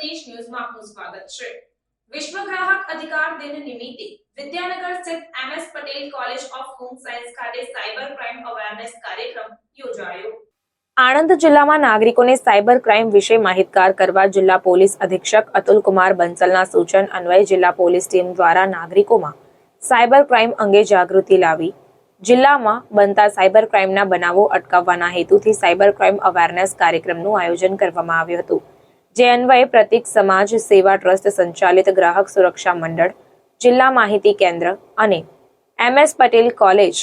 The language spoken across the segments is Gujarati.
સંદેશ ન્યૂઝમાં આપનું સ્વાગત છે। વિશ્વ ગ્રાહક અધિકાર દિન નિમિત્તે વિદ્યાનગર સ્થિત MS Patel college of home science ખાતે સાયબર ક્રાઇમ અવેરનેસ કાર્યક્રમ યોજાયો। આણંદ જિલ્લામાં નાગરિકોને સાયબર ક્રાઇમ વિશે માહિતગાર કરવા જિલ્લા પોલીસ અધિક્ષક અતુલ કુમાર બંસલના સૂચન અન્વયે જિલ્લા પોલીસ ટીમ દ્વારા નાગરિકોમાં સાયબર ક્રાઇમ અંગે જાગૃતિ લાવી જિલ્લામાં બનતા સાયબર ક્રાઇમના બનાવો અટકાવવાના હેતુથી સાયબર ક્રાઇમ અવેરનેસ કાર્યક્રમનું આયોજન કરવામાં આવ્યું હતું, જે અન્વયે પ્રતિક સમાજ સેવા ટ્રસ્ટ સંચાલિત ગ્રાહક સુરક્ષા મંડળ, જિલ્લા માહિતી કેન્દ્ર અને MS Patel college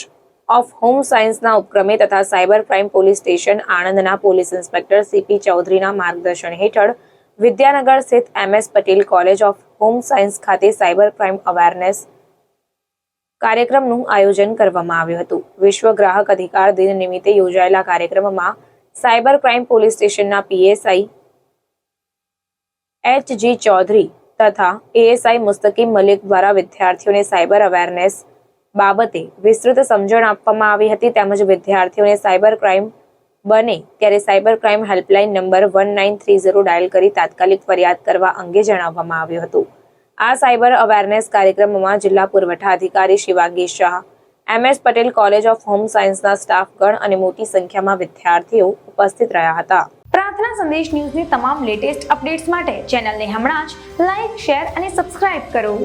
of home સાયન્સના ઉપક્રમે તથા સાયબર ક્રાઇમ પોલીસ સ્ટેશન આણંદના પોલીસ ઇન્સ્પેક્ટર CP ચૌધરીના માર્ગદર્શન હેઠળ વિદ્યાનગર સ્થિત MS Patel college of home science ખાતે સાયબર ક્રાઇમ અવેરનેસ કાર્યક્રમનું આયોજન કરવામાં આવ્યું હતું। વિશ્વ ગ્રાહક અધિકાર દિન નિમિત્તે યોજાયેલા કાર્યક્રમમાં સાયબર ક્રાઇમ પોલીસ સ્ટેશનના PSI HG ચૌધરી તથા ASI મુસ્તકીમ મલિક દ્વારા વિદ્યાર્થીઓને સાયબર અવેરનેસ બાબતે વિસ્તૃત સમજણ આપવામાં આવી હતી તેમજ વિદ્યાર્થીઓને સાયબર ક્રાઇમ બને ત્યારે cyber crime helpline number 1930 dial કરી તાત્કાલિક ફરિયાદ કરવા અંગે જણાવવામાં આવ્યું હતું। આ સાયબર અવેરનેસ કાર્યક્રમમાં જિલ્લા પુરવઠા અધિકારી Shivangi Shah, MS Patel college of home સાયન્સના સ્ટાફગણ અને મોટી સંખ્યામાં વિદ્યાર્થીઓ ઉપસ્થિત રહ્યા હતા। પ્રાર્થના સંદેશ ન્યૂઝની તમામ લેટેસ્ટ અપડેટ્સ માટે ચેનલને હમણાં જ લાઇક, શેર અને સબસ્ક્રાઇબ કરો।